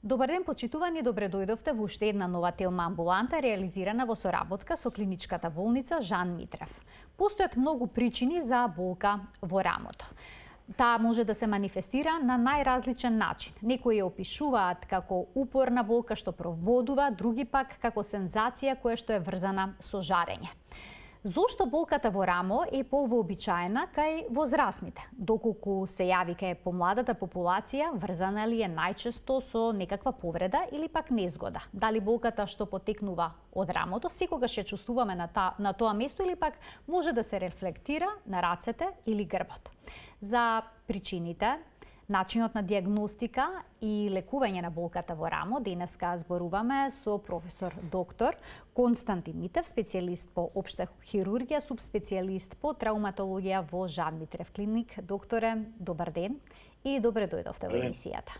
Добар ден, почитувани, добре дојдовте во уште една нова телма амбуланта реализирана во соработка со клиничката болница Жан Митрев. Постојат многу причини за болка во рамото. Таа може да се манифестира на најразличен начин. Некои ја опишуваат како упорна болка што проводува, други пак како сензација која што е врзана со жарење. Зошто болката во рамо е повообичаена кај возрастните? Доколку се јави кај помладата популација, врзана ли е најчесто со некаква повреда или пак незгода? Дали болката што потекнува од рамото секогаш ја чувствуваме на тоа место или пак може да се рефлектира на рацете или грбот? За причините, начинот на диагностика и лекување на болката во рамо денеска зборуваме со професор доктор Константин Митев, специјалист по општа хирургија, субспецијалист по травматологија во Жан Митрев клиник. Докторе, добар ден и добре дојдовте во емисијата.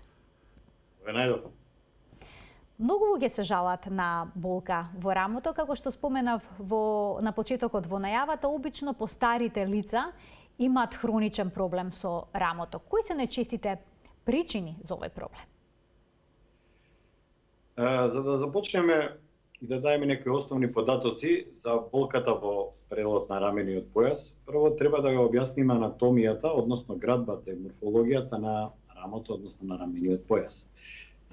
Многу луѓе се жалат на болка во рамото, како што споменав на почетокот во најавата, обично постарите лица имаат хроничен проблем со рамото. Кои се најчестите причини за овој проблем? За да започнеме и да даеме некои основни податоци за болката во пределот на рамениот појас, прво треба да ја објасниме анатомијата, односно градбата и морфологијата на рамото, односно на рамениот појас.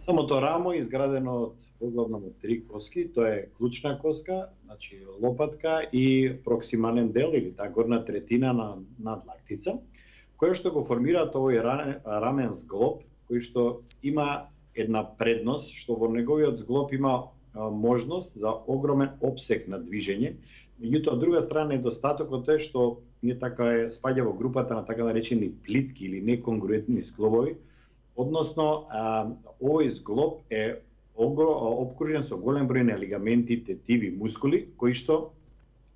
Самото рамо е изградено главно од три коски, тоа е клучна коска, значи лопатка и проксимален дел или таа горна третина на надлактица, која што го формираат овој рамен зглоб, кој што има една предност, што во неговиот зглоб има можност за огромен опсег на движење. Меѓутоа, од друга страна, недостатокот е што ние така спаѓа во групата на така наречени плитки или неконгруентни зглобови. Односно, овој зглоб е обкружен со голем број на лигаменти, тетиви, мускули, кои што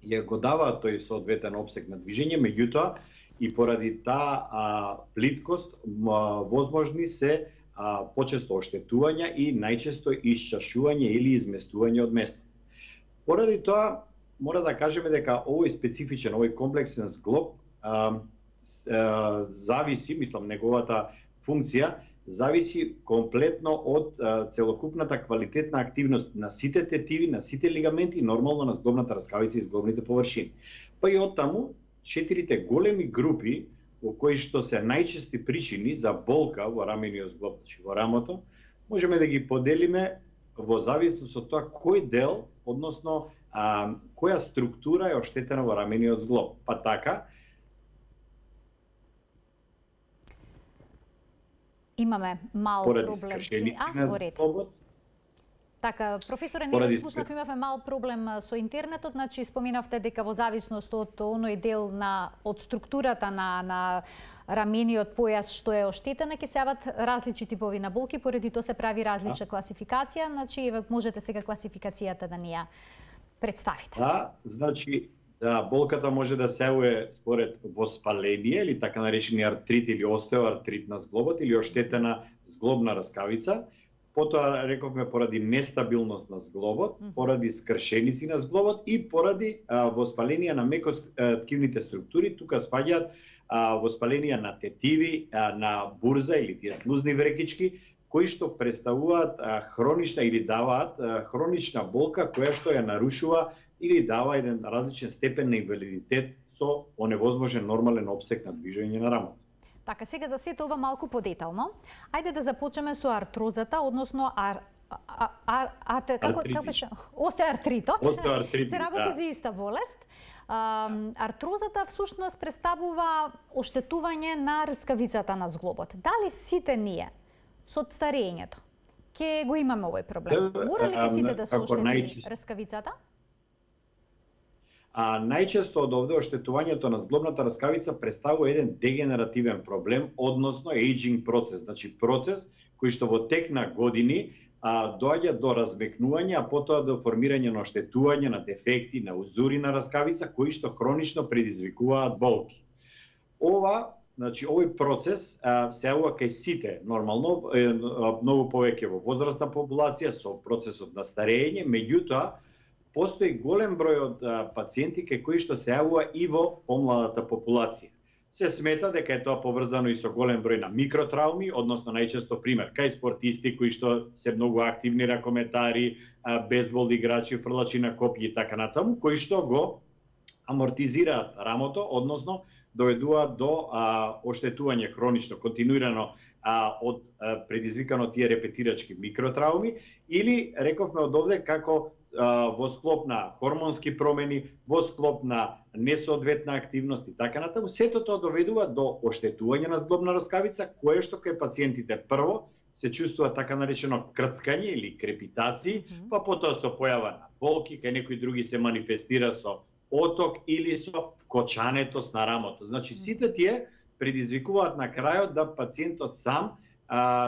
ја го даваат тој соодветен опсег на движење, меѓутоа и поради таа плиткост возможни се почесто оштетувања и најчесто исчашување или изместување од место. Поради тоа, мора да кажеме дека овој специфичен, овој комплексен зглоб зависи, мислам, неговата функција зависи комплетно од целокупната квалитетна активност на сите тетиви, на сите лигаменти и нормално на зглобната раскавица и зглобните површини. Па и оттаму, четирите големи групи во кои што се најчести причини за болка во рамениот зглоб, значи во рамото, можеме да ги поделиме во зависност од тоа кој дел, односно која структура е оштетена во рамениот зглоб. Па така, имаме мал проблем на зглобот. Така, професоре, не слушнав, имавме мал проблем со интернетот, значи споминавте дека во зависност од оној дел од структурата на рамениот појас што е оштетена, ќе се јават различни типови на болки, поради тоа се прави различна класификација, значи можете сега класификацијата да ни ја представите. Да, значи болката може да се јавува според воспаление или така наречени артрит или остеоартрит на зглобот или оштетена зглобна раскавица. Потоа рековме поради нестабилност на зглобот, поради скршеници на зглобот и поради воспаление на мекоткивните структури. Тука спаѓаат воспаление на тетиви, на бурза или тие слузни врекички, кои што представуваат хронична или даваат хронична болка која што ја нарушува или дава еден различен степен на инвалидитет со оневозможен нормален опсег на движење на рамото. Така, сега за сето ова малку подетално. Ајде да започнеме со артрозата, односно остеоартритот. Се работи за иста болест. Артрозата всушност представува оштетување на раскавицата на зглобот. Дали сите ние со старењето ќе го имаме овој проблем? Мора ли сите да се оштети раскавицата? Најчесто од овде оштетувањето на зглобната раскавица представува еден дегенеративен проблем, односно ејджинг процес, значи процес кој што во тек на години доаѓа до размекнување, а потоа до формирање на оштетување, на дефекти, на узури на раскавица кои што хронично предизвикуваат болки. Значи, овој процес се јавува кај сите, нормално, многу повеќе во возрастна популација со процесот на старење, меѓутоа постои голем број од пациенти кај кои што се јавува и во помладата популација. се смета дека е тоа поврзано и со голем број на микротрауми, односно најчесто пример кај спортисти кои што се многу активни ракометари, бейсбол играчи, фрлачи на копји и така натаму, кои што го амортизираат рамото, односно доведуваат до оштетување хронично, континуирано од предизвикано тие репетирачки микротрауми, или рековме од овде како во склоп на хормонски промени, во склоп на несоодветна активност и така натаму, сето тоа доведува до оштетување на зглобна раскавица, кое што кај пациентите прво се чувствува така наречено крцкање или крепитации, па потоа со појава на болки, кај некои други се манифестира со оток или со вкочанетост на рамото. Значи сите тие предизвикуваат на крајот да пациентот сам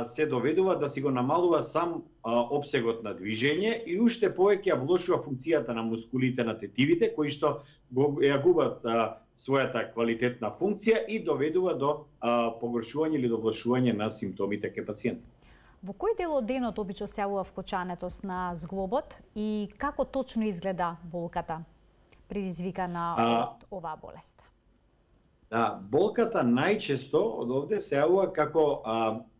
се доведува да си го намалува сам обсегот на движење и уште повеќе ја влошува функцијата на мускулите на тетивите, кои што ја губат својата квалитетна функција и доведува до погоршување или до влошување на симптомите кај пациентот. Во кој дел од денот обично се јавува вкочанетост на зглобот и како точно изгледа болката предизвикана од оваа болест? Да, болката најчесто од овде се јавува како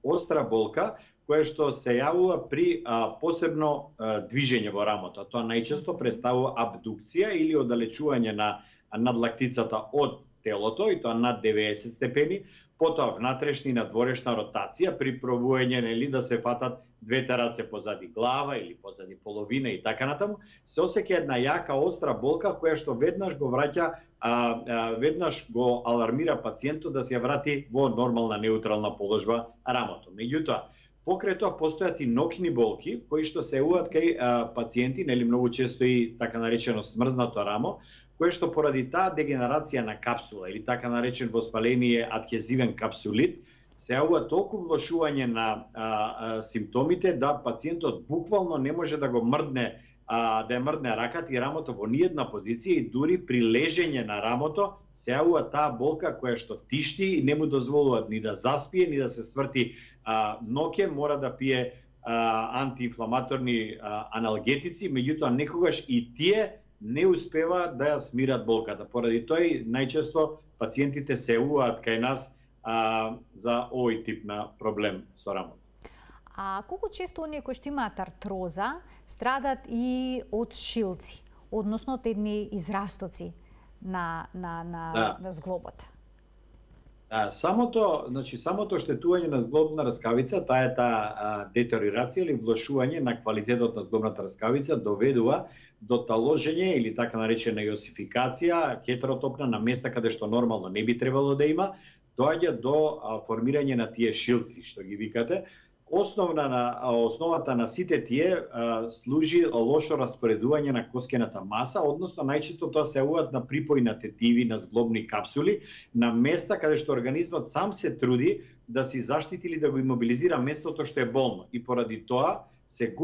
остра болка, која што се јавува при посебно движење во рамото. Тоа најчесто представува абдукција или оддалечување на надлактицата од телото, и тоа над 90 степени, потоа внатрешна и надворешна ротација при пробување да се фатат двете раце позади глава или позади половина и така натаму, се осеќа една јака остра болка која што веднаш го враќа веднаш го алармира пациентот да се ја врати во нормална неутрална положба рамото. Меѓутоа, покрај тоа постојат и ноќни болки кои што се јавуваат кај пациенти, нели многу често и така наречено смрзнато рамо, кое што поради таа дегенерација на капсула или така наречен воспаление адхезивен капсулит, се јавува толку влошување на симптомите да пациентот буквално не може да го мрдне, да ја мрдне раката и рамото во ниедна позиција, и дури при лежење на рамото се јавува таа болка која што тишти и не му дозволува ни да заспие, ни да се сврти ноќе, мора да пие антиинфламаторни аналгетици, меѓутоа некогаш и тие не успеваат да ја смират болката. Поради тој најчесто пациентите се јавуваат кај нас за овој тип на проблем со рамото. А колку често оние кои што имаат артроза страдат и од шилци, односно од едни израстоци на зглобот? Самото оштетување на зглобна раскавица, таа е таа детериорација или влошување на квалитетот на зглобната раскавица доведува до таложење или така наречена јосификација, хетеротопна на места каде што нормално не би требало да има, доаѓа до формирање на тие шилци, што ги викате. Основата на сите тие служи лошо распоредување на коскената маса, односно најчесто тоа се јавуваат на припои на тетиви, на зглобни капсули, на места каде што организмот сам се труди да си заштити или да го имобилизира местото што е болно, и поради тоа се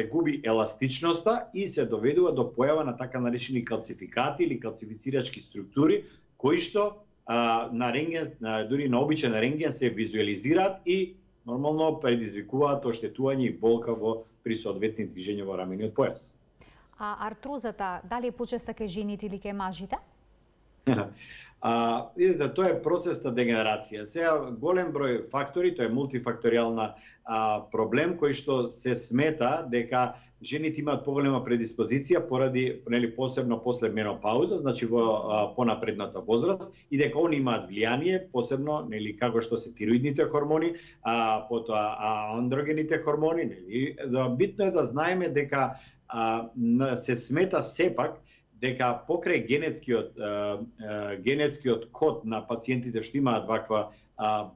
губи еластичноста и се доведува до појава на така наречени калцификати или калцифицирачки структури, кои што на рентген, дури на обичен рентген се визуализираат и нормално предизвикуваат оштетување и болка при соодветни движења во рамениот појас. А артрозата дали е почеста кај жените или кај мажите? Видите, тоа е процес на дегенерација. Сега голем број фактори, тоа е мултифакторијална проблем кој што се смета дека жените имаат поголема предиспозиција поради посебно после менопауза, значи во понапредната возраст, и дека они имаат влијание посебно како што се тироидните хормони, потоа андрогените хормони, нели. Битно е да знаеме дека се смета сепак дека покрај генетскиот код на пациентите што имаат ваква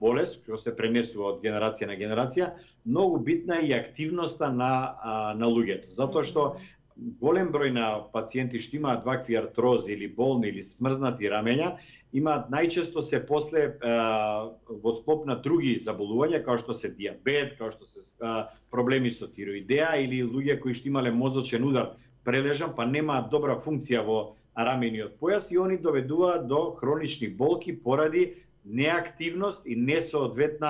болест, што се пренесува од генерација на генерација, многу битна е и активноста на луѓето. Затоа што голем број на пациенти што имаат вакви артрози или болни или смрзнати рамења, имаат најчесто се после во склоп на други заболувања, како што се диабет, како што се проблеми со тироидеа, или луѓе кои што имале мозочен удар прележан, па немаат добра функција во рамениот појас, и они доведуваат до хронични болки поради неактивност и несоодветни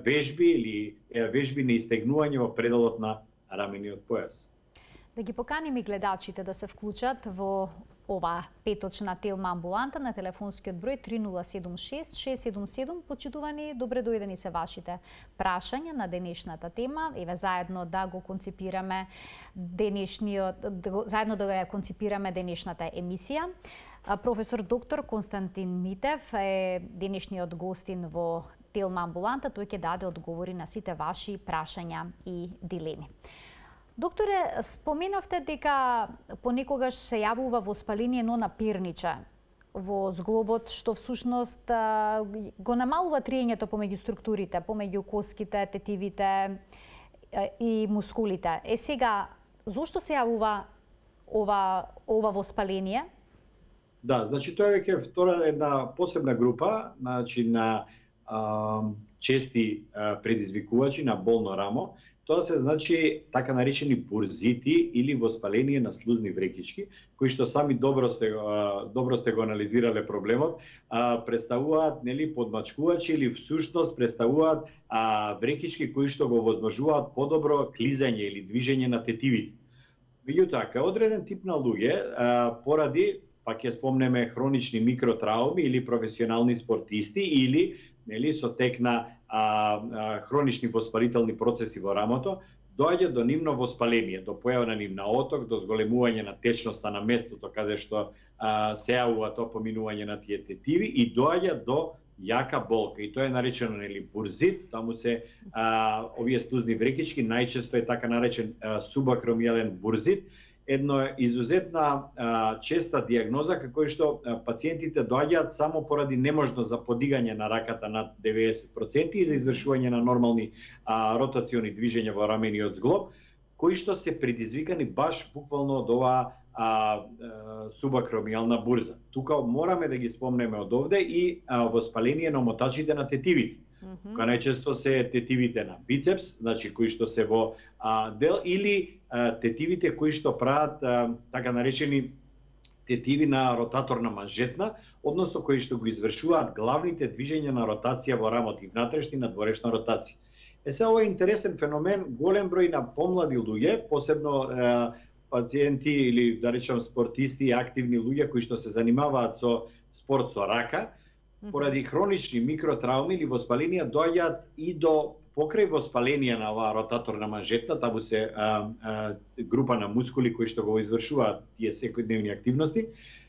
вежби или вежби на истегнување во пределот на рамениот појас. Да ги поканим и гледачите да се вклучат во ова петочна телма амбуланта на телефонскиот број 3076 677. Почитувани, добре дојдени се вашите прашања на денешната тема. Еве заедно да го концепираме заедно да ја концепираме денешната емисија. Професор доктор Константин Митев е денешниот гостин во телма амбуланта. Тој ќе даде одговори на сите ваши прашања и дилеми. Докторе, споменавте дека понекогаш се јавува воспаление но на перниче во зглобот, што всушност го намалува триењето помеѓу структурите, помеѓу коските, тетивите и мускулите. Сега, зошто се јавува ова воспаление? Да, значи тоа е веќе втора една посебна група, значи на чести предизвикувачи на болно рамо. Тоа се значи така наречени бурзити или воспаление на слузни врекички, кои што сами добро сте го анализирале проблемот, представуваат подмачкувачи или всушност представуваат врекички кои што го возможуваат подобро клизање или движење на тетивите. Меѓутоа, кај одреден тип на луѓе, поради, па ќе спомнеме хронични микротравми или професионални спортисти или со тек на хронични воспалителни процеси во рамото, доаѓа до нивно воспаление, до појава на нивна оток, до зголемување на течноста на местото каде што се јавува тоа поминување на тие тетиви и доаѓа до јака болка. И тоа е наречено бурзит, таму се овие слузни врекички, најчесто е така наречен субакромиелен бурзит, една изузетна честа диагноза како што пациентите доаѓаат само поради неможност за подигање на раката над 90% и за извршување на нормални ротациони движења во рамениот зглоб, кои што се предизвикани баш буквално од оваа субакромијална бурза. Тука мораме да ги спомнеме од овде и воспаление на омотачите на тетивите. Која најчесто се тетивите на бицепс, значи кои што се во дел, или тетивите кои што прават така наречени тетиви на ротаторна манжетна, односно кои што го извршуваат главните движења на ротација во рамото, и внатрешна и надворешна ротација. Сега ова е интересен феномен, голем број на помлади луѓе, посебно пациенти или да речам спортисти и активни луѓе кои што се занимаваат со спорт со рака, поради хронични микротравми или воспаленија доаѓаат и до покрај воспаление на оваа ротаторна манжетна, таму се група на мускули кои што го извршуваат тие секојдневни активности,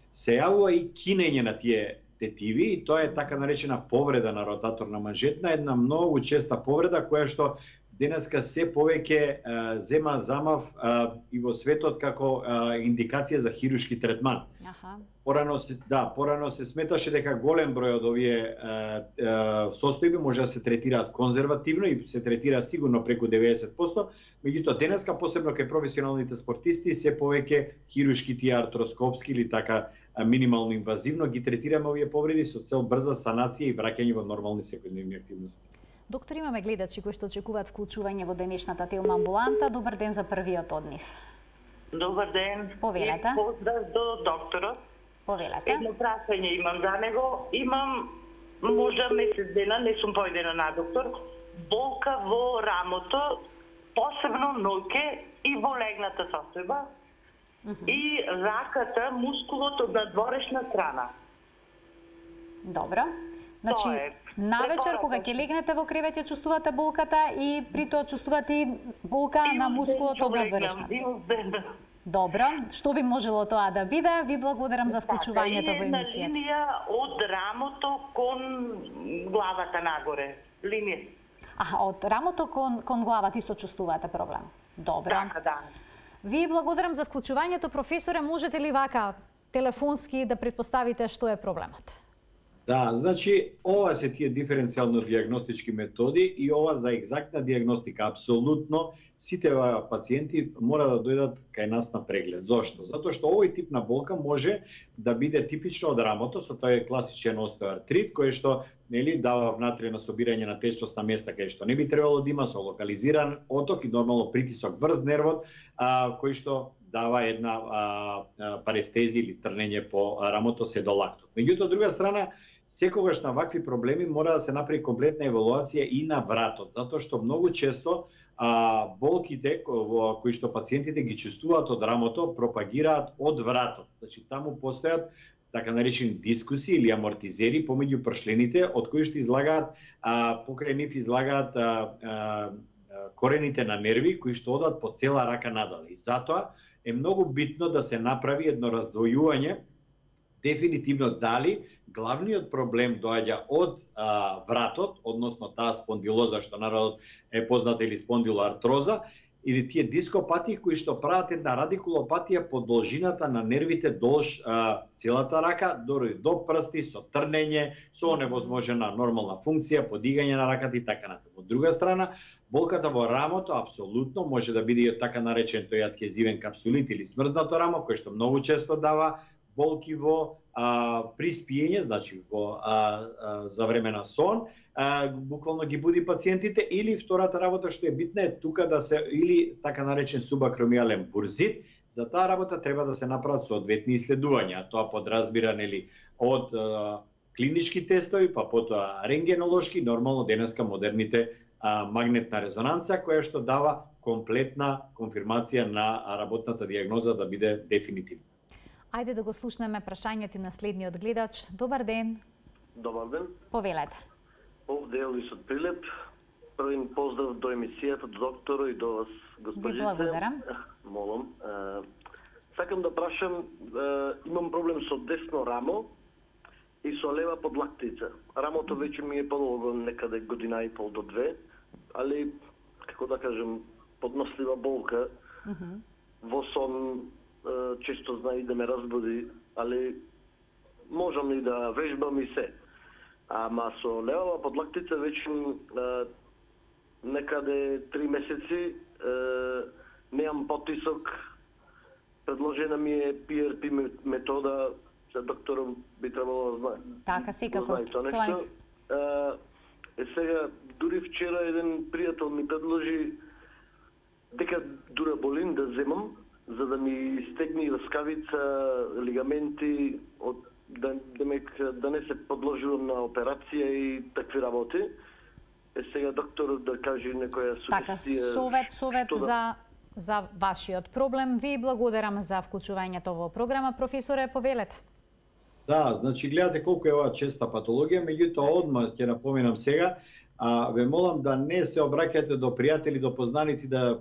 се јавува и кинење на тие тетиви и тоа е така наречена повреда на ротаторна манжетна, една многу честа повреда која што денеска се повеќе зема замав и во светот како индикација за хируршки третман. Порано се сметаше дека голем број од овие состојби може да се третираат конзервативно и се третира сигурно преку 90%, меѓутоа денеска посебно кај професионалните спортисти се повеќе хируршки тие артроскопски или така минимално инвазивно ги третираме овие повреди со цел брза санација и враќање во нормални секојдневни активности. Доктор, имаме гледачи кои што очекуваат вклучување во денешната телма амбуланта. Добар ден за првиот од нив. Добар ден. Повелете. Поздрав до докторот. Повелете. Едно прашање имам за него. Имам можда месец дена, не сум појдена на доктор, болка во рамото, посебно ноќе и во легната состојба и раката, мускулот од надворешна страна. Добро. Значи, навечер кога ќе легнете во кревет ја чувствувате болката и при тоа чувствувате и болка на мускулот од надворешната. Добро, што би можело тоа да биде? Ви благодарам за вклучувањето во емисијата. Една линија од рамото кон главата нагоре. Линија. Од рамото кон главата исто чувствувате проблем. Добро. Да. Ви благодарам за вклучувањето, професоре. Можете ли вака телефонски да претпоставите што е проблемот? Да, значи, ова се тие диференцијално диагностички методи и ова за екзактна диагностика. Апсолутно сите пациенти мора да дојдат кај нас на преглед. Зошто? Затоа што овој тип на болка може да биде типично од рамото, со тој класичен остеоартрит, кој што дава внатре на собирање на течност на места кај што не би требало да има, со локализиран оток и нормално притисок врз нервот, кој што дава една парестезија или трнење по рамото се до лактот. Меѓутоа, од друга страна, секогаш на вакви проблеми мора да се направи комплетна евалуација и на вратот, затоа што многу често болките кои што пациентите ги чувствуваат од рамото пропагираат од вратот. Значи таму постојат така наречени дискуси или амортизери помеѓу пршлените, од кои што излагаат покрај нив излагаат корените на нерви кои што одат по цела рака надале. И затоа е многу битно да се направи едно раздвојување дефинитивно дали главниот проблем доаѓа од вратот, односно таа спондилоза што народот е позната или спондилоартроза, или тие дископатии кои што прават една радикулопатија по должината на нервите долж целата рака, дори до прсти, со трнење, со невозможена нормална функција, подигање на раката и така натаму. Од друга страна, болката во рамото апсолутно може да биде и така наречен тој адхезивен капсулит или смрзнато рамо, кој што многу често дава болки во при спиење, значи за време на сон, буквално ги буди пациентите, или втората работа што е битна е тука да се или така наречен субакромиален бурзит. За таа работа треба да се направат соодветни исследувања, а тоа подразбира нели од клинички тестови, па потоа рентгенолошки, нормално денеска модерните магнетна резонанца која што дава комплетна конфирмација на работната дијагноза да биде дефинитивна. Ајде да го слушнеме прашањето на следниот гледач. Добар ден. Добар ден. Повелете. Овде Елвис од Прилеп. Првин поздрав до емисијата, до докторо и до вас, господице. Ви благодарам. Молам. Сакам да прашам, имам проблем со десно рамо и со лева подлактица. Рамото веќе ми е подолго, некаде година и пол до 2, али, како да кажем, поднослива болка. Во сон често знае да ме разбуди, али можам и да вежбам и се. Ама со левава подлактица веќе некаде 3 месеци немам потисок. Предложена ми е PRP метода, за доктором би требало да знае. Така, секако. Сега, дури вчера еден пријател ми предложи дека дураболин да земам, за да ми стегни раскавица, лигаменти, да не се подложувам на операција и такви работи. Сега доктор да каже некоја сугестија. Така, совет за вашиот проблем. Ви благодарам за вклучувањето во програма. Професоре, повелете. Да, значи гледате колку е ова честа патологија, меѓутоа одма ќе напоменам сега, ве молам да не се обраќате до пријатели, до познаници да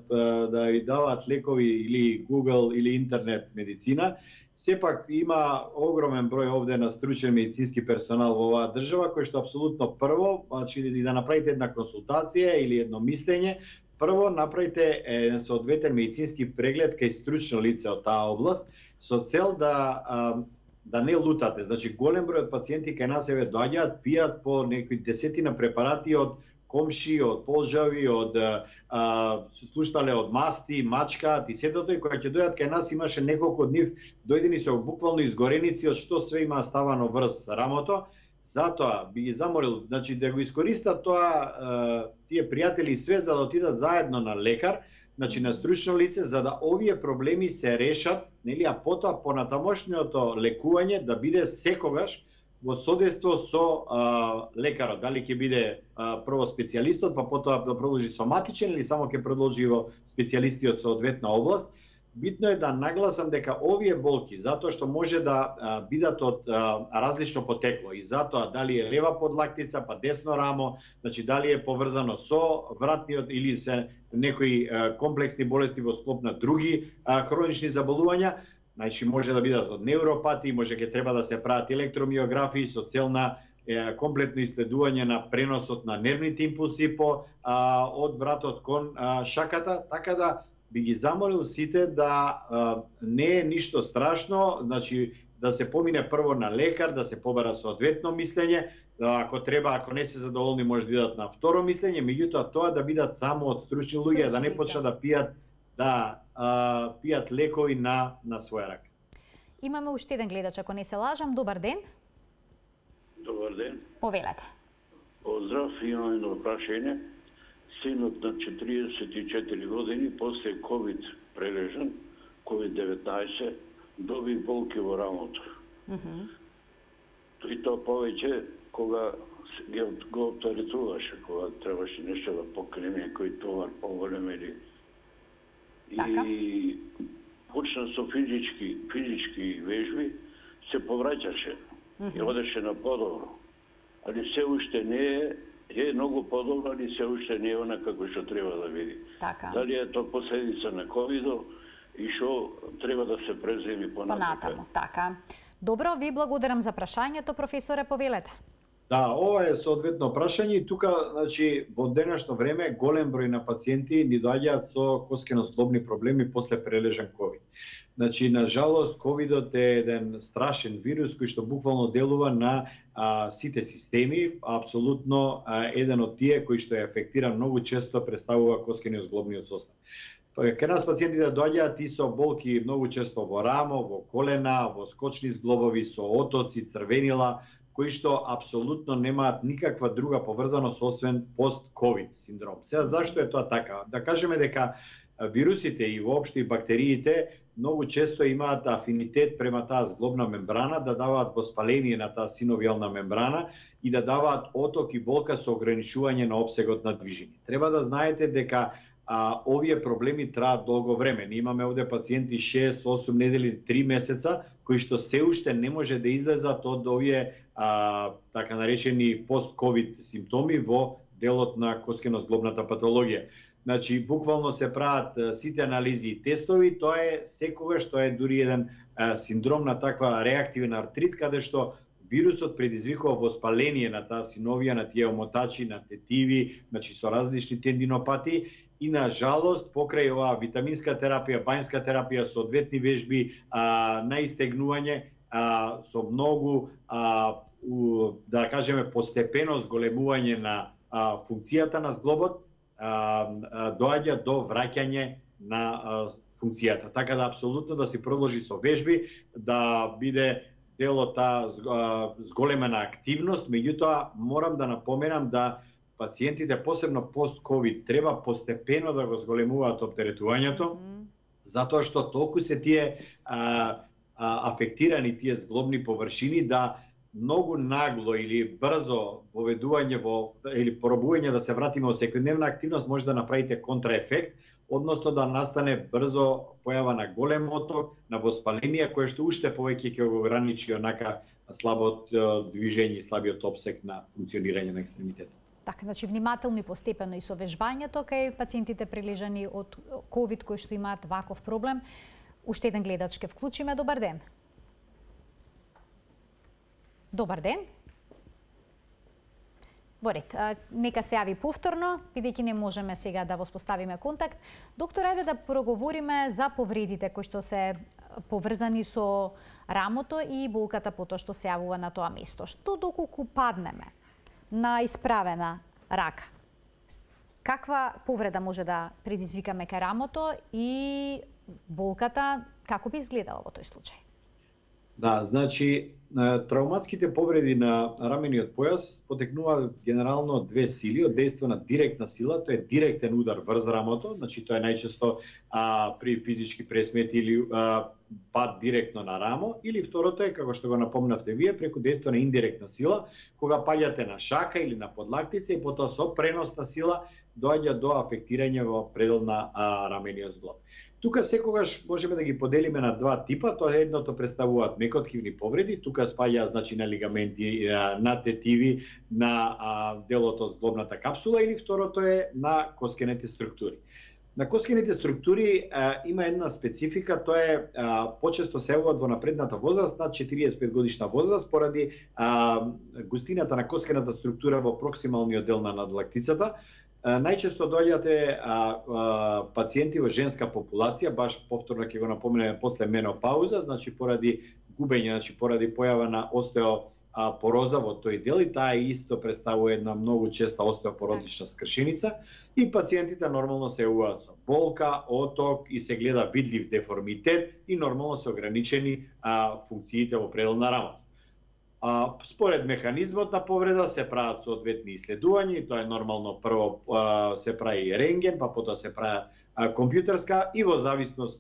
ви даваат лекови или Google или интернет медицина. Сепак има огромен број овде на стручен медицински персонал во оваа држава кој што апсолутно прво, значи да направите една консултација или едно мислење, прво направите соодветен медицински преглед кај стручно лице од таа област со цел да не лутате. Значи голем број од пациенти кај нас еве доаѓаат, пијат по некои десетина препарати од комши, од полжави, од слуштале од масти, мачкаат и сето тој, кога ќе дојдат кај нас имаше неколку од нив дојдени со буквално изгореници од што све има ставано врз рамото. Затоа би ги замолил, значи да го искористат тоа тие пријатели све за да отидат заедно на лекар, значи на стручно лице, за да овие проблеми се решат, нели, а потоа понатамошното лекување да биде секогаш во содейство со лекарот, дали ќе биде прво специјалистот, па потоа да продолжи соматичен или само ќе продолжи во специјалисти од соодветна област. Битно е да нагласам дека овие болки, затоа што може да бидат од различно потекло и затоа дали е лева подлактица, па десно рамо, значи дали е поврзано со вратниот или се некои комплексни болести во склоп на други хронични заболувања, значи може да бидат од невропатии, може ќе треба да се прават електромиографии со цел на комплетно исследување на преносот на нервните импулси од вратот кон шаката, така да би ги замолил сите да не е ништо страшно, значи да се помине прво на лекар, да се побара соодветно мислење, ако треба, ако не се задоволни, може да идат на второ мислење, меѓутоа тоа да бидат само од стручни луѓе, да не почнат да пијат лекови на своја рака. Имаме уште еден гледач, ако не се лажам. Добар ден. Добар ден. Повелете. Поздрав, имам едно прашање. Синот на 44 години после ковид прележан, COVID-19 доби болки во рамото. И то повеќе кога го оптеретуваше, кога требаше нешто да покрине некој товар поголем или и почна со физички вежби, се повраќаше и одеше на подобро. Али се уште не е многу подобро, али се уште не е она како што треба да биде. Дали е то последица на ковидо и што треба да се преземи понатаму. Така. Добро, ви благодарам за прашањето, професоре, повелете. Да, ова е соодветно прашање и тука, значи, во денешно време голем број на пациенти ни доаѓаат со коскено-зглобни проблеми после прележан ковид. Значи, на жалост, ковидот е еден страшен вирус кој што буквално делува на сите системи, апсолутно еден од тие кои што е афектиран многу често представува коскено-зглобниот состав. Кај нас пациентите доаѓаат и со болки многу често во рамо, во колена, во скочни зглобови, со отоци, црвенила, кои што апсолутно немаат никаква друга поврзаност освен пост-ковид синдром. Сега, зашто е тоа така? Да кажеме дека вирусите и воопшто и бактериите многу често имаат афинитет према таа зглобна мембрана, да даваат воспаление на таа синовијална мембрана и да даваат оток и болка со ограничување на опсегот на движење. Треба да знаете дека овие проблеми траат долго време. Ние имаме овде пациенти 6, 8 недели, 3 месеца, кои што се уште не може да излезат од овие така наречени пост-ковид симптоми во делот на коскено-зглобната патологија. Значи, буквално се прават сите анализи и тестови, тоа е секогаш, тоа е дури еден синдром на таква реактивен артрит, каде што вирусот предизвикува воспаление на таа синовија, на тие омотачи, на тетиви, значи со различни тендинопати. И на жалост, покрај оваа витаминска терапија, бањска терапија, соодветни вежби, на истегнување, со многу, да кажеме, постепено зголемување на функцијата на зглобот, доаѓа до враќање на функцијата. Така да апсолутно да се продолжи со вежби, да биде дел од таа зголемена активност. Меѓутоа, морам да напоменам да пациентите, посебно пост-ковид, треба постепено да го зголемуваат оптеретувањето, затоа што толку се тие афектирани тие зглобни површини да многу нагло или брзо воведување или пробување да се вратиме во секојдневна активност може да направите контраефект, односно да настане брзо појава на голем оток, на воспаление, кое што уште повеќе ќе го ограничи онака слабот движење и слабиот опсек на функционирање на екстремитетот. Така, значи внимателно и постепено и со вежбањето кај пациентите прилежани од ковид кои што имаат ваков проблем. Уште еден гледач ке вклучиме. Добар ден. Добар ден. Во ред, нека се јави повторно, бидејќи не можеме сега да воспоставиме контакт. Доктор, ајде да проговориме за повредите кои што се поврзани со рамото и болката потоа што се јавува на тоа место. Што доколку паднеме на исправена рака, каква повреда може да предизвикаме кај рамото и болката, како би изгледала во тој случај? Да, значи, травматските повреди на рамениот појас потекнуваат генерално од две сили, од дејство на директна сила, тоа е директен удар врз рамото, значи тоа е најчесто при физички пресмети или пад директно на рамо, или второто е, како што го напомнавте вие, преку дејство на индиректна сила, кога паѓате на шака или на подлактица и потоа со преносна сила доаѓа до афектирање во предел на рамениот зглоб. Тука секогаш можеме да ги поделиме на два типа, тоа едното представуваат мекоткивни повреди, тука спаѓаат значи на лигаменти, на тетиви, на делот од зглобната капсула, или второто е на коскените структури. На коскените структури има една специфика, тоа е почесто се јавуваат во напредната возраст, над 45 годишна возраст, поради густината на коскената структура во проксималниот дел на надлактицата. Најчесто доаѓате пациенти во женска популација, баш повторно ќе го напоменеме после менопауза, значи поради губење, значи поради појава на остеопороза во тој дел, и таа исто представува една многу честа остеопорозична скршеница, и пациентите нормално се јавуваат со болка, оток и се гледа видлив деформитет и нормално се ограничени функциите во предел на рамото. Според механизмот на повреда се прават соодветни иследувања, и тоа е нормално, прво се прави рентген, па потоа се прави компјутерска, и во зависност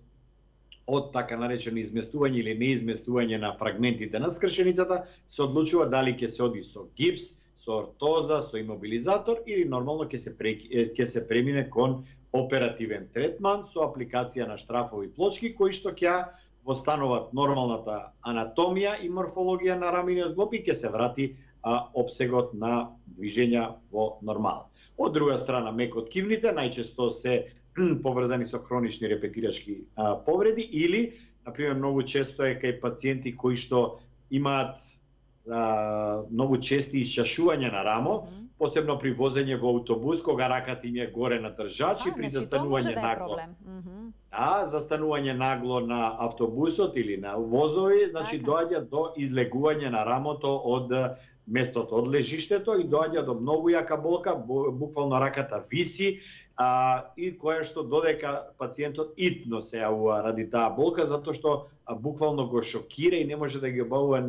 од така наречено изместување или неизместување на фрагментите на скршеницата, се одлучува дали ќе се оди со гипс, со ортоза, со имобилизатор или нормално ќе се премине кон оперативен третман со апликација на штрафови плочки кои што ќе востануваат нормалната анатомија и морфологија на рамениот зглоб и ќе се врати опсегот на движења во нормал. Од друга страна, мекоткивните најчесто се поврзани со хронични репетирачки повреди или, например, многу често е кај пациенти кои што имаат многу чести исчашувања на рамо, посебно при возење во автобус, кога раката им е горе на држач и при застанување нагло. Застанување нагло на автобусот или на возови, значи доаѓа до излегување на рамото од местото, од лежиштето и доаѓа до многу јака болка, буквално раката виси, и која што додека пациентот итно се јавува ради таа болка, затоа што буквално го шокира и не може да ги обавува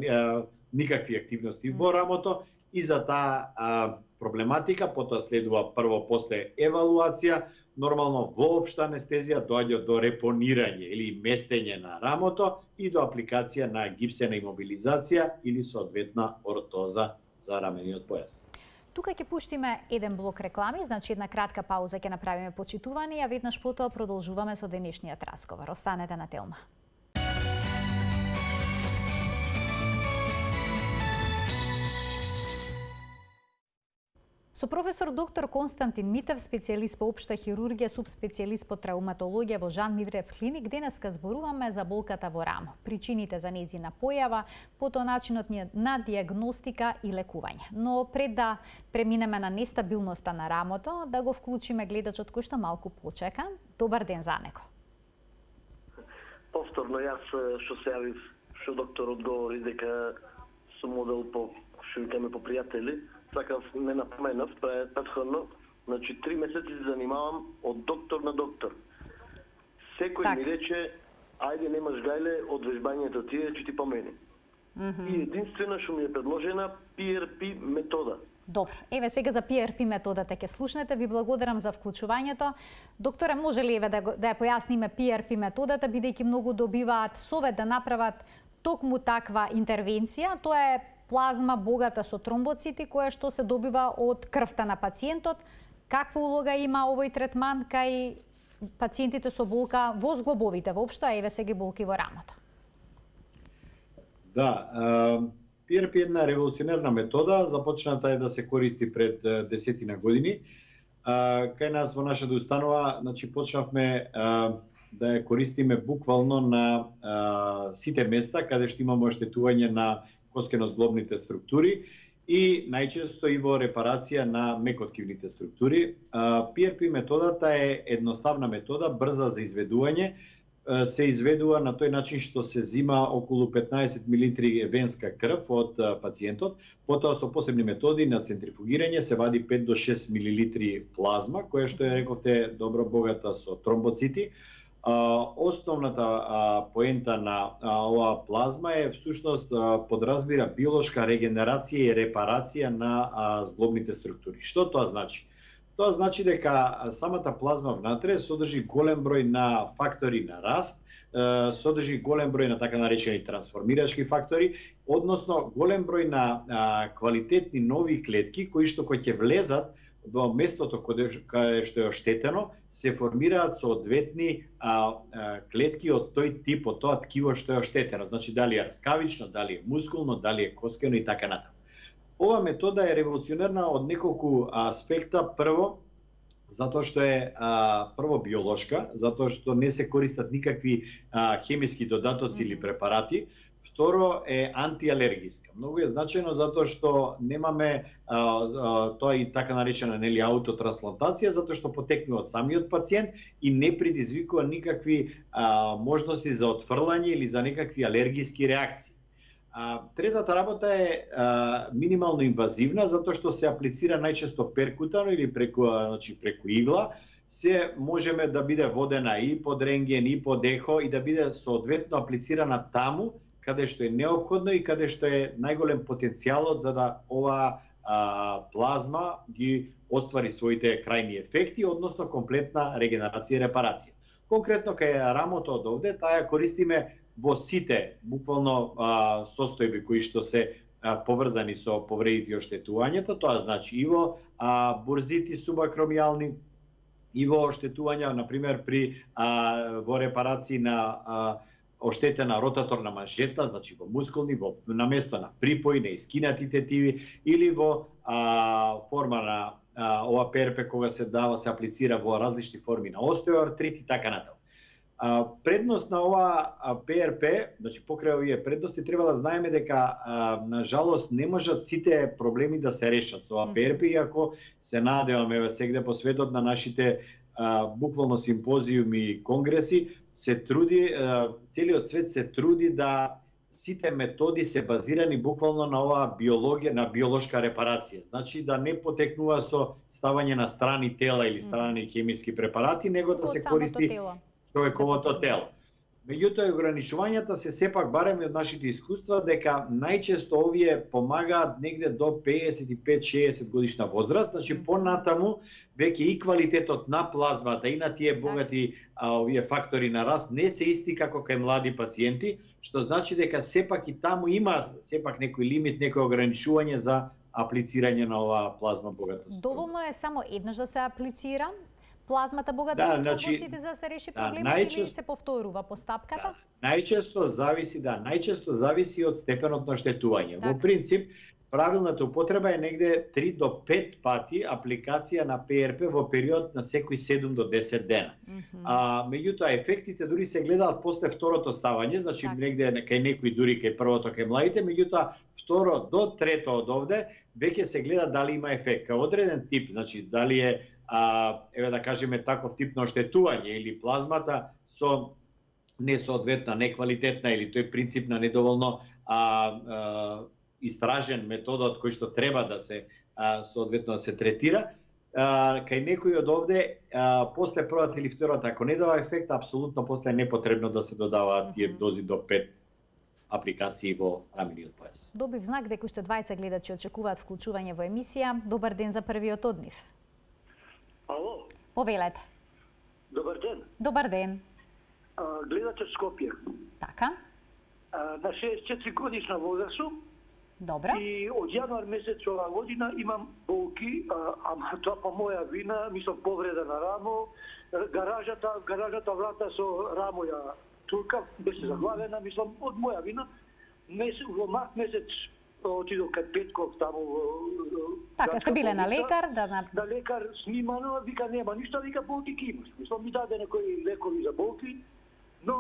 никакви активности во рамото, и за таа проблематика потоа следува прво после евалуација, нормално во општа анестезија доаѓа до репонирање или местење на рамото и до апликација на гипсена имобилизација или соодветна ортоза за рамениот појас. Тука ќе пуштиме еден блок реклами, значи една кратка пауза ќе направиме почитување, а веднаш потоа продолжуваме со денешниот разговор. Останете на Телма. Со професор доктор Константин Митев, специјалист по општа хирургија, субспецијалист по травматологија во Жан Митрев клиник, денеска зборуваме за болката во рамо, причините за нејзина појава, потоа начинот на дијагностика и лекување. Но пред да преминеме на нестабилноста на рамото, да го вклучиме гледачот кој што малку почека. Добар ден за него. Повторно јас што се јавив, што доктор одговори дека сум модел по што викаме по пријатели. Сакав не напоменав претходно, значи 3 месеци се занимавам од доктор на доктор. Секој ми рече, ајде немаш гајле од вежбањето тие, ќе ти помени. И единствено што ми е предложена PRP метода. Добро, еве сега за PRP методата ќе слушнете. Ви благодарам за вклучувањето. Докторе, може ли еве да ја појасниме PRP методата, бидејќи многу добиваат совет да направат токму таква интервенција? Тоа е плазма богата со тромбоцити, која што се добива од крвта на пациентот. Каква улога има овој третман кај пациентите со болка во зглобовите воопшто, а еве сега болки во рамото? Да, PRP е една револуционерна метода, започната е да се користи пред 10 години. Кај нас во нашата установа, значи почнавме да ја користиме буквално на сите места каде што имаме оштетување на коскено-зглобните структури и најчесто и во репарација на мекоткивните структури. PRP методата е едноставна метода, брза за изведување. Се изведува на тој начин што се зима околу 15 мл венска крв од пациентот, потоа со посебни методи на центрифугирање се вади 5 до 6 мл плазма, која што ја рековте добро богата со тромбоцити. Основната поента на оваа плазма е всушност подразбира биолошка регенерација и репарација на зглобните структури. Што тоа значи? Тоа значи дека самата плазма внатре содржи голем број на фактори на раст, содржи голем број на така наречени трансформирачки фактори, односно голем број на квалитетни нови клетки кои што кои ќе влезат во местото каде што е оштетено, се формираат соодветни клетки од тој тип, од тоа ткиво што е оштетено. Значи, дали е раскавично, дали е мускулно, дали е коскено и така натаму. Ова метода е револуционерна од неколку аспекта. Прво, затоа што е прво биолошка, затоа што не се користат никакви хемиски додатоци или препарати. Второ е антиалергиска. Многу е значајно затоа што немаме тоа и така наречена аутотрансплантација, затоа што потекнува од самиот пациент и не предизвикува никакви можности за отфрлање или за некакви алергиски реакции. Третата работа е минимално инвазивна, затоа што се аплицира најчесто перкутано или преку игла. Се можеме да биде водена и под рентген, и под ехо и да биде соодветно аплицирана таму каде што е неопходно и каде што е најголем потенцијалот за да оваа плазма ги оствари своите крајни ефекти, односно комплетна регенерација и репарација. Конкретно кај рамото од овде, таа ја користиме во сите буквално состојби кои што се поврзани со повредите и оштетувањето, тоа значи и во бурзити субакромијални, и во оштетувања, например, во репарации на оштетена ротаторна манжета, значи во мускулни, на место на припои, на искинати тетиви, или во форма на ова ПРП кога се дава, се аплицира во различни форми на остеоартрит и така натаму. Предност на ова ПРП, значи покрај овие предности, треба да знаеме дека на жалост не можат сите проблеми да се решат со ова ПРП, иако се надеваме сегде по светот на нашите буквално симпозиуми и конгреси, се труди, целиот свет се труди да сите методи се базирани буквално на оваа биологија, на биолошка репарација. Значи да не потекнува со ставање на страни тела или страни хемиски препарати, него да се користи човековото тело. Меѓутоа, ограничувањата се сепак, барем од нашите искуства, дека најчесто овие помагаат негде до 55-60 годишна возраст, значи понатаму веќе и квалитетот на плазмата и на тие богати овие фактори на раст не се исти како кај млади пациенти, што значи дека сепак и таму има сепак некој лимит, некој ограничување за аплицирање на оваа плазма богата. Доволно е само еднаш да се аплицира плазмата богата со пробоците за да се реши проблемот или се повторува постапката? Најчесто зависи од степенот на оштетување. Во принцип, правилната употреба е негде 3 до 5 пати апликација на ПРП во период на секој 7 до 10 дена. Меѓутоа, ефектите дури се гледаат после второто ставање, значи негде кај некои дури кај првото кај младите, меѓутоа второ до трето од овде веќе се гледа дали има ефект. Кај одреден тип, значи дали е еве да кажеме таков тип на оштетување или плазмата со несоодветна, неквалитетна или тој принцип на недоволно истражен методот кој што треба да се соодветно да се третира, кај некои од овде после првата или втората ако не дава ефект, апсолутно после е непотребно да се додаваат тие дози до 5 апликации во рамениот појас. Добив знак дека уште двајца гледачи очекуваат вклучување во емисија. Добар ден за првиот од нив. Ало. Повелете. Добар ден. Добар ден. Гледате Скопје. Така. На 64 годишна возраст сум. Добра. И од јануар месец оваа година имам болки, ама тоа по моја вина, мислам повреда на рамо, гаражата врата со рамо ја турка, беше заглавена, мислам од моја вина. Во март месец отидов кај Петков таму. Така, сте биле на лекар? На лекар снимано, вика нема ништо, вика болки ки имаш. Мислам ми даде некои лекови за болки, но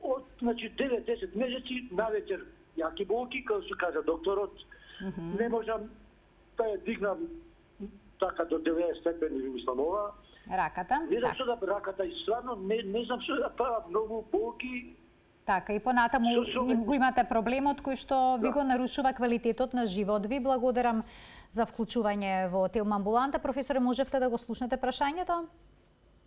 од 9-10 месеци навечер јаки болки, како се кажа докторот, не можам да ја дигнам така до 90 степени, мислам ова. Раката? Не знам што да раката и стварно, не знам што да правам, многу болки. Така, и понатаму го имате проблемот кој што ви го нарушува квалитетот на живот. Ви благодарам за вклучување во телмамбуланта. Професоре, можевте да го слушнете прашањето?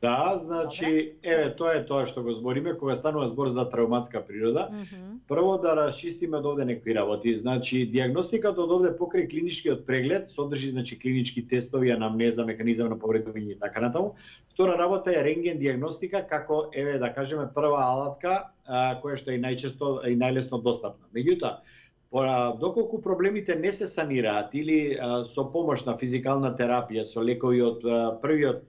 Да, значи, еве, тоа е тоа што го збориме, кога станува збор за травматска природа. Прво да расчистиме од овде некои работи. Значи, диагностиката од овде покрај клиничкиот преглед содржи клинички тестови, анамнеза, механизам на повредување и така натаму. Втора работа е рентген диагностика како, еве, да кажеме, прва алатка која што е најчесто и најлесно достапна. Меѓутоа, доколку проблемите не се санираат или со помош на физикална терапија, со лекови од првиот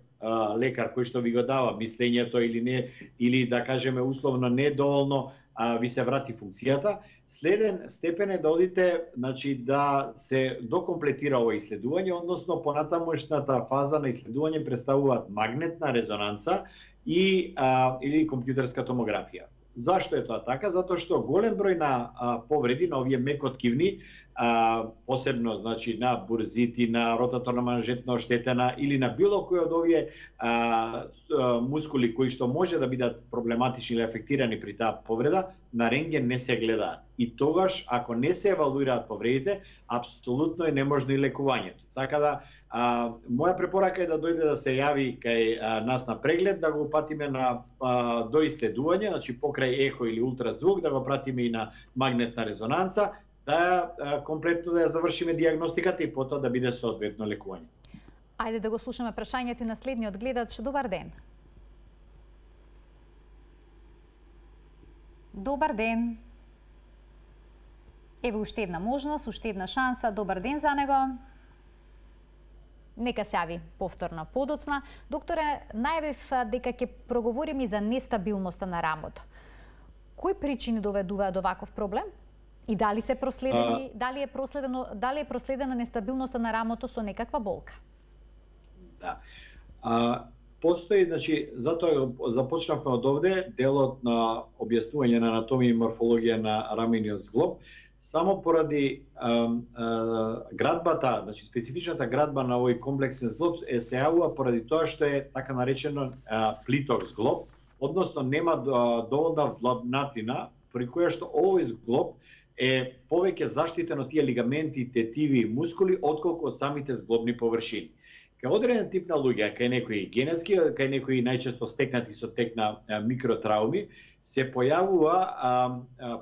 лекар кој што ви го дава мислењето или не, или да кажеме условно недоволно ви се врати функцијата, следен степен е да одите, значи да се докомплетира ова исследување, односно понатамошната фаза на исследување представуваат магнетна резонанца и или компјутерска томографија. Зашто е тоа така? Затоа што голем број на повреди на овие мекоткивни, посебно значи на бурзити, на ротаторна манжетна оштетена или на било кој од овие мускули кои што може да бидат проблематични или афектирани при таа повреда, на рентген не се гледаат. И тогаш, ако не се евалуираат повредите, апсолутно е неможно и лекувањето. Така да, моја препорака е да дојде да се јави кај нас на преглед, да го патиме на доисследување, значи покрај ехо или ултразвук, да го пратиме и на магнетна резонанца, да комплетно да ја завршиме диагностиката и потоа да биде соодветно лекување. Ајде да го слушаме прашањето на следниот гледач. Добар ден. Добар ден. Ево уште една можност, уште една шанса. Добар ден за него. Нека се јави повторно подоцна. Докторе, најавив дека ќе проговориме и за нестабилноста на рамото. Кои причини доведуваат до ваков проблем? И дали се проследени, дали е проследена нестабилноста на рамото со некаква болка? Да. Постои, значи, затоа започнавме од овде делот на објаснување на анатомија и морфологија на рамениот зглоб, само поради градбата, значи специфичната градба на овој комплексен зглоб се јавува поради тоа што е така наречено плиток зглоб, односно нема доволна влабнатина, при која што овој зглоб е повеќе заштитен од тие лигаменти, тетиви и мускули, отколку од самите зглобни површини. Кај одреден тип на луѓе, кај некои генетски, кај некои најчесто стекнати со тек на микротрауми, се појавува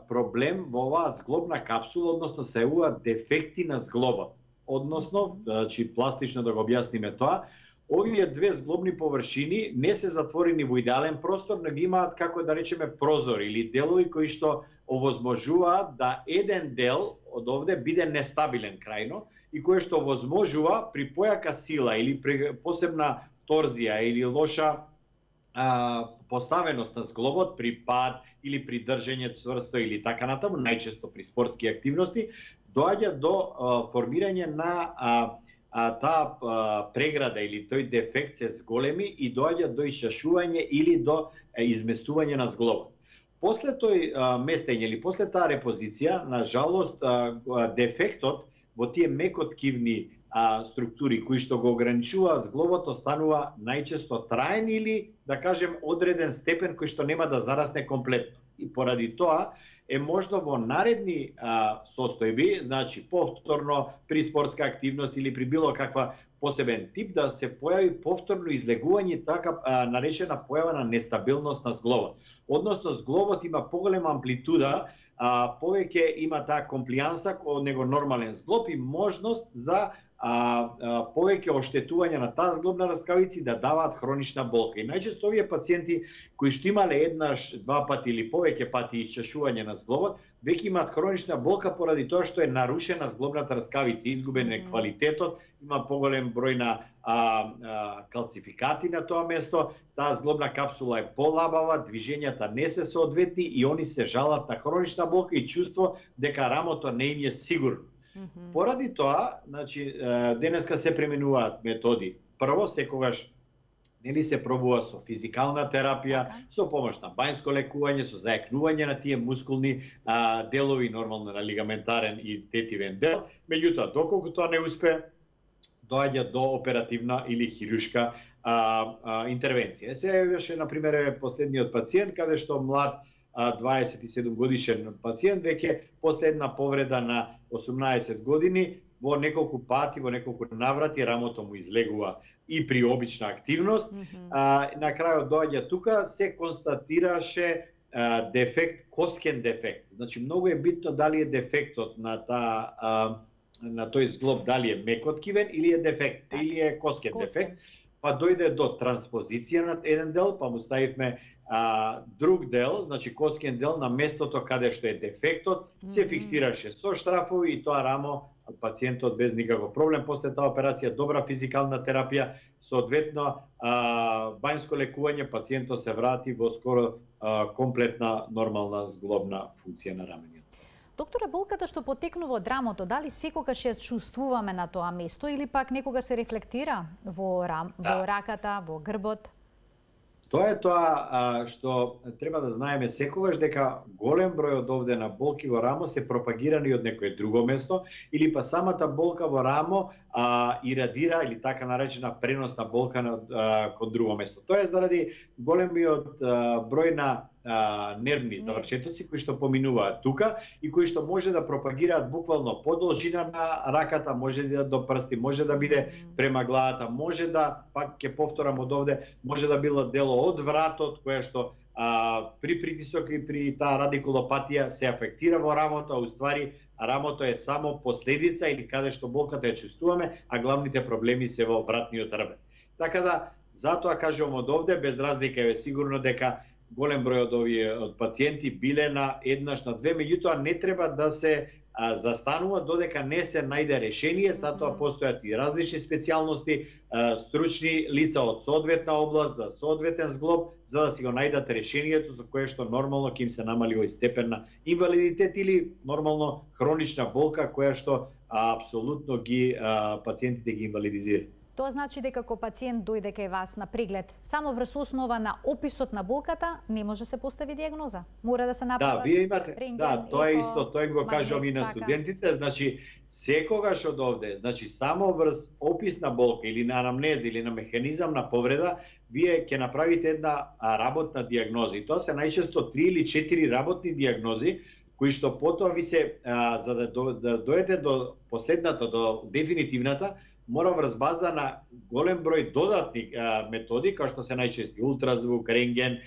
проблем во оваа зглобна капсула, односно се јавува дефекти на зглобот. Односно, значи пластично да го објасниме тоа, овие две зглобни површини не се затворени во идеален простор, но ги имаат, како да речеме, прозори или делови кои што овозможуваат да еден дел од овде биде нестабилен крајно и кое што овозможува при појака сила или при посебна торзија или лоша поставеност на зглобот при пад или при држење цврсто или така натаму, најчесто при спортски активности, доаѓа до формирање на таа преграда или тој дефект се зголеми и доаѓа до исчашување или до изместување на зглобот. После тој местење или после таа репозиција, на жалост, дефектот во тие мекоткивни структури кои што го ограничуваат зглобот останува најчесто траен или, да кажем, одреден степен кој што нема да зарасне комплетно. И поради тоа е можно во наредни состојби, значи повторно при спортска активност или при било каква посебен тип, да се појави повторно излегување, така наречена појава на нестабилност на зглобот. Односно, зглобот има поголема амплитуда, повеќе има таа комплијанса од него нормален зглоб и можност за повеќе оштетување на таа зглобна раскавица да даваат хронична болка. И најчесто овие пациенти кои што имале еднаш, два пати или повеќе пати исчашување на зглобот, веќе имаат хронична болка поради тоа што е нарушена зглобната раскавица, изгубен е квалитетот, има поголем број на калцификати на тоа место, таа зглобна капсула е полабава, движењата не се соодветни и они се жалат на хронична болка и чувство дека рамото не им е сигурно. Поради тоа, значи, денеска се применуваат методи. Прво, секогаш нели се пробува со физикална терапија, со помош на бањско лекување, со зајакнување на тие мускулни делови, нормално на лигаментарен и тетивен дел. Меѓутоа, доколку тоа не успе, доаѓа до оперативна или хируршка интервенција. Се јавеше, например, последниот пациент, каде што млад 27 годишен пациент веќе после една повреда на 18 години во неколку пати, во неколку наврати рамото му излегува и при обична активност. На крајот доаѓа тука, се констатираше дефект, коскен дефект. Значи многу е битно дали е дефектот на тој зглоб, дали е мекоткивен или е дефект, или е коскен дефект. Па дојде до транспозиција на еден дел, па му ставивме друг дел, значи коскен дел на местото каде што е дефектот, се фиксираше со штрафови и тоа рамо пациентот без никаков проблем. После таа операција добра физикална терапија, соодветно бањско лекување, пациентот се врати во скоро комплетна нормална зглобна функција на рамениот. Докторе, болката што потекнува од рамото, дали секогаш ја чувствуваме на тоа место или пак некога се рефлектира во раката, во грбот? Тоа е тоа што треба да знаеме секогаш, дека голем број од овде на болки во рамо се пропагирани од некое друго место или па самата болка во рамо ирадира или така наречена преносна болка кон друго место. Тоа е заради големиот број на нервни завршетоци кои што поминуваат тука и кои што може да пропагираат буквално по должина на раката, може да до прсти, може да биде према главата, може да, пак ќе повторам од овде, може да било дело од вратот, кое што при притисок и при таа радикулопатија се афектира во рамото, а уствари рамото е само последица или каде што болката ја чувствуваме, а главните проблеми се во вратниот рбет. Така да, затоа кажувам од овде, без разлика е сигурно дека голем број од овие од пациенти биле на еднаш на две, меѓутоа не треба да се застанува додека не се најде решение, затоа постојат и различни специјалности, стручни лица од соодветна област за соодветен зглоб, за да си го најдат решението за кое што нормално ќе им се намали овој степен на инвалидитет или нормално хронична болка која што апсолутно ги пациентите ги инвалидизира. Тоа значи дека кога пациент дојде кај вас на преглед, само врз основа на описот на болката не може се постави диагноза. Мора да се направи. Да, вие имате. Да, тоа е исто, тоа го кажувам и на студентите, значи секогаш од овде, значи само врз опис на болка или на анамнеза или на механизам на повреда, вие ќе направите една работна диагноза. И тоа се најчесто 3 или 4 работни диагнози кои што потоа ви се за да дојдете до последната, до дефинитивната, мора врз база на голем број додатни методи, како што се најчести ултразвук, рентген,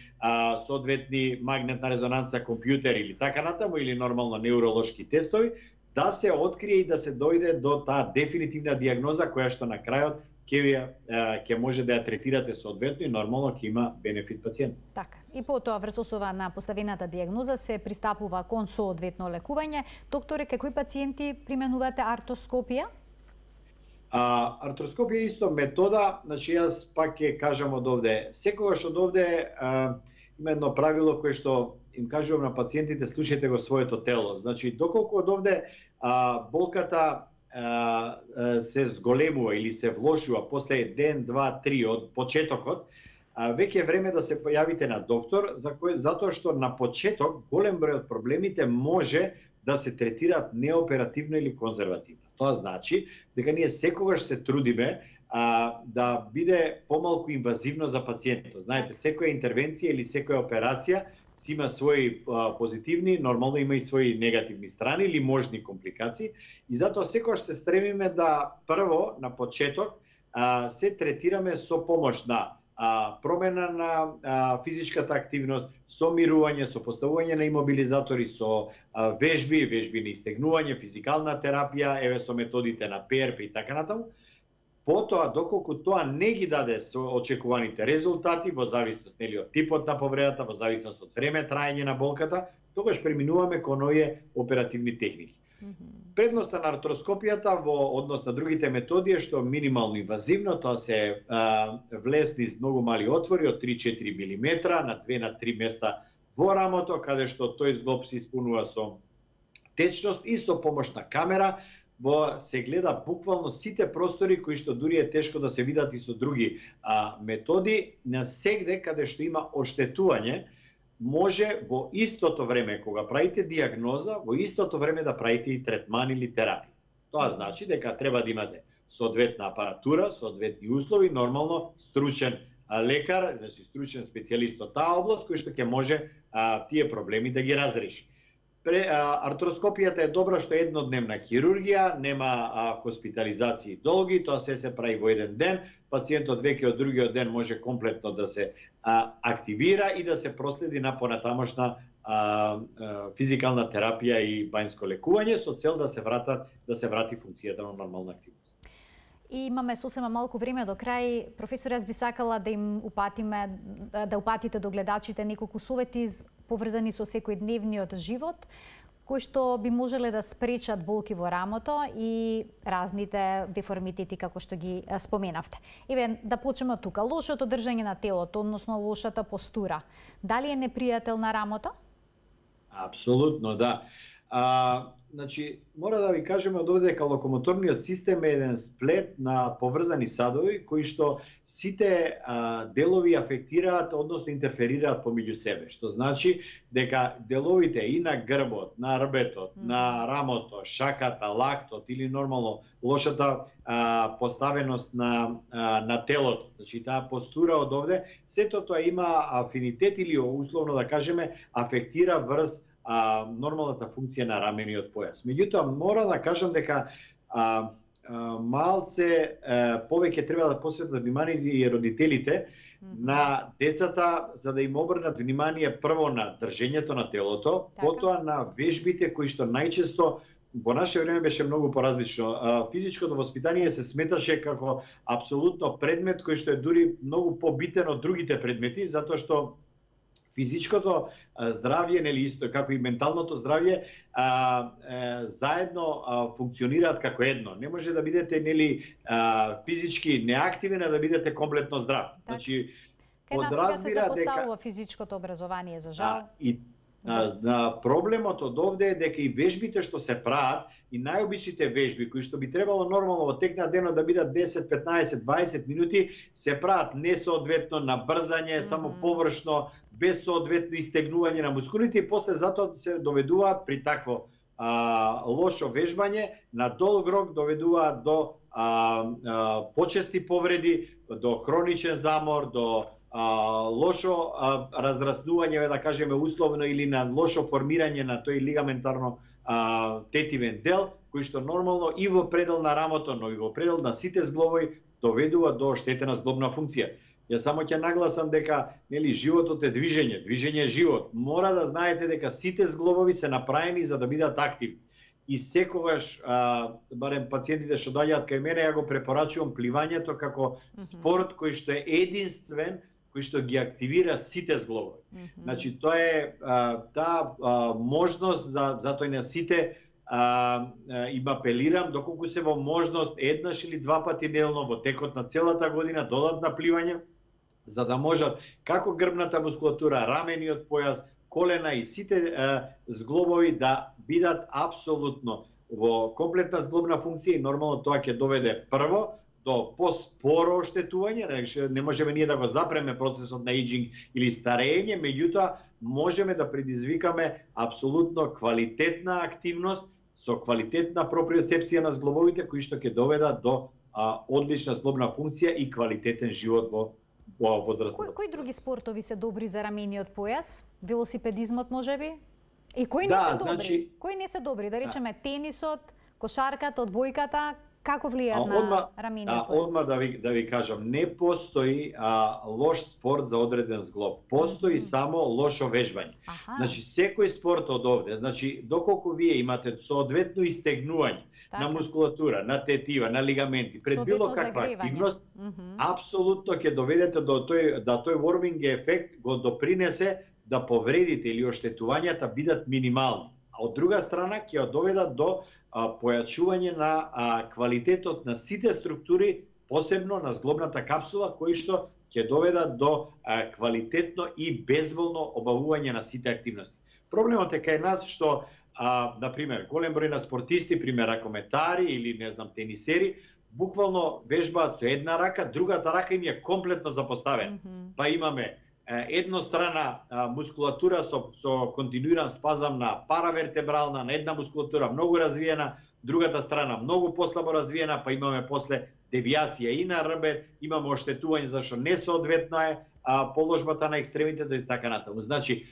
соодветни магнетна резонанца, компјутер или така натаму, или нормално неуролошки тестови, да се открие и да се дојде до таа дефинитивна диагноза која што на крајот ќе може да ја третирате соодветно и нормално ќе има бенефит пациент. Така. И потоа врз основа на поставената диагноза се пристапува кон соодветно лекување. Докторе, кај кои пациенти применувате артроскопија? Артроскопија е исто метода, значи јас пак ќе кажам од овде. Секогаш од овде има едно правило кое што им кажувам на пациентите, слушајте го своето тело. Значи, доколку од овде болката се зголемува или се влошува после ден, два, три од почетокот, веќе е време да се појавите на доктор, затоа што на почеток голем број од проблемите може да се третираат неоперативно или конзервативно. Тоа значи дека ние секогаш се трудиме да биде помалку инвазивно за пациентот. Знаете, секоја интервенција или секоја операција си има своји позитивни, нормално има и своји негативни страни или можни компликации, и затоа секогаш се стремиме да прво на почеток се третираме со помош на промена на физичката активност, со мирување, со поставување на имобилизатори, со вежби на истегнување, физикална терапија, еве со методите на ПРП и така натаму. Потоа, доколку тоа не ги даде со очекуваните резултати, во зависност од типот на повредата, во зависност од време траење на болката, тогаш преминуваме кон овие оперативни техники. Предноста на артроскопијата во однос на другите методи е што минимално инвазивно, тоа се влез низ многу мали отвори од 3-4 мм на 2 на 3 места во рамото, каде што тој зглоб се исполнува со течност и со помош на камера, се гледа буквално сите простори кои што дури е тешко да се видат и со други методи, на сегде каде што има оштетување, може во истото време, кога правите диагноза, во истото време да правите и третман или терапија. Тоа значи дека треба да имате соодветна апаратура, соодветни услови, нормално стручен лекар, значи стручен специјалист од таа област, кој што ќе може тие проблеми да ги разреши. Артроскопијата е добра што е еднодневна хирургија, нема хоспитализации долги, тоа се прави во еден ден, пациентот веќе од другиот ден може комплетно да се активира и да се проследи на понатамошна физикална терапија и бањско лекување со цел да се врати функцијата на нормална активност. И имаме сосема малку време до крај. Професор, јас би сакала да им упатите до гледачите неколку совети поврзани со секојдневниот живот, кои што би можеле да спречат болки во рамото и разните деформитети како што ги споменавте. Еве, да почнеме од тука. Лошото држање на телото, односно лошата постура, дали е непријател на рамото? Апсолутно, да. Значи, мора да ви кажеме од овде дека локомоторниот систем е еден сплет на поврзани садови кои што сите делови афектираат, односно интерферираат помеѓу себе, што значи дека деловите и на грбот, на рбетот, на рамото, шаката, лактот или нормално лошата поставеност на телото, значи таа постура од овде, сето тоа има афинитет или условно да кажеме афектира врз нормалната функција на рамениот појас. Меѓутоа, мора да кажам дека малце повеќе треба да посветат внимание и родителите на децата, за да им обрнат внимание прво на држењето на телото, потоа на вежбите кои што најчесто во наше време беше многу поразлично. Физичкото воспитание се сметаше како апсолутно предмет кој што е дури многу побитен од другите предмети, затоа што физичкото здравје, нели исто како и менталното здравје, заедно функционираат како едно. Не може да бидете нели физички неактивен, а да бидете комплетно здрав. Значи подразбира дека се поставува физичкото образование за жал. Проблемот од овде е дека и вежбите што се прават и најобичните вежби кои што би требало нормално во тек на денот да бидат 10, 15, 20 минути се прават несоодветно, на брзање, само површно, без соодветно истегнување на мускулите и после затоа се доведуваат при такво лошо вежбање на долг рок доведуваат до почести повреди, до хроничен замор, до лошо разраснување, да кажеме условно, или на лошо формирање на тој лигаментарно тетивен дел, кој што нормално и во предел на рамото, но и во предел на сите зглобови доведува до оштетена зглобна функција. Јас само ќе нагласам дека нели животот е движење, движење е живот. Мора да знаете дека сите зглобови се направени за да бидат активни. И секогаш, барем пациентите што доаѓаат кај мене, ја го препорачувам пливањето како спорт кој што е единствен, кој што ги активира сите зглобови. Значи, тоа е таа можност, затоа и на сите им апелирам, доколку се во можност еднаш или два пати неделно во текот на целата година додат на пливање, за да можат како грбната мускулатура, рамениот појас, колена и сите зглобови да бидат апсолутно во комплетна зглобна функција и нормално тоа ќе доведе прво до поспоро оштетување, не можеме ние да го запреме процесот на ејджинг или старење, меѓутоа можеме да предизвикаме апсолутно квалитетна активност со квалитетна проприоцепција на зглобовите кои што ќе доведат до одлична зглобна функција и квалитетен живот во возрастот. Кои други спортови се добри за рамениот појас? Велосипедизмот можеби? И кои не се добри? Кои не се добри? Да речеме тенисот, кошарката, одбојката, како влијаат на рамениот појас? Одма да ви кажам, не постои лош спорт за одреден зглоб. Постои само лошо вежбање. Значи, секој спорт од овде, значи, доколку вие имате соодветно истегнување на мускулатура, на тетива, на лигаменти, пред било каква активност, апсолутно ќе доведете до тој ворминг ефект го допринесе да повредите или оштетувањата бидат минимални. А од друга страна ќе доведат до појачување на квалитетот на сите структури, посебно на зглобната капсула, кои што ќе доведат до квалитетно и безболно обавување на сите активности. Проблемот е кај нас што, например, голем број на спортисти, пример ракометари или не знам тенисери, буквално вежбаат со една рака, другата рака им е комплетно запоставена. Па имаме еднострана мускулатура со континуиран спазам на паравертебрална, на една мускулатура многу развиена, другата страна многу послабо развиена, па имаме после девијација и на рбет, имаме оштетување зашто несоодветно е положбата на екстремитете и така натаму. Значи,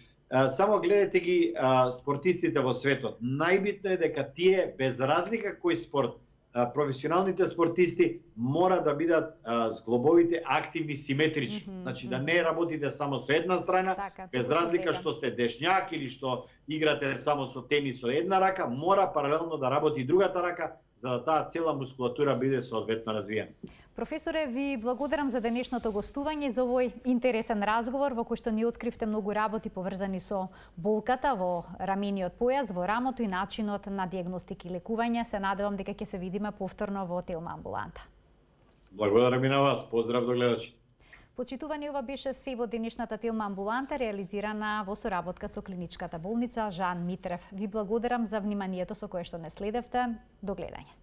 само гледате ги спортистите во светот. Најбитно е дека тие, без разлика кој спорт, професионалните спортисти мора да бидат зглобовите активни симетрично. Значи да не работите само со една страна, без разлика што сте дешњак или што играте само со тенис со една рака, мора паралелно да работи другата рака за да таа цела мускулатура биде соодветно развиена. Професоре, ви благодарам за денешното гостување и за овој интересен разговор во кој што ни откривте многу работи поврзани со болката во рамениот појас, во рамото и начинот на дијагностика и лекување. Се надевам дека ќе се видиме повторно во Телма амбуланта. Благодарам и на вас. Поздрав до гледачите. Почитувани, ова беше се во денешната Телма амбуланта, реализирана во соработка со клиничката болница Жан Митрев. Ви благодарам за вниманието со кое што не следевте. До гледање.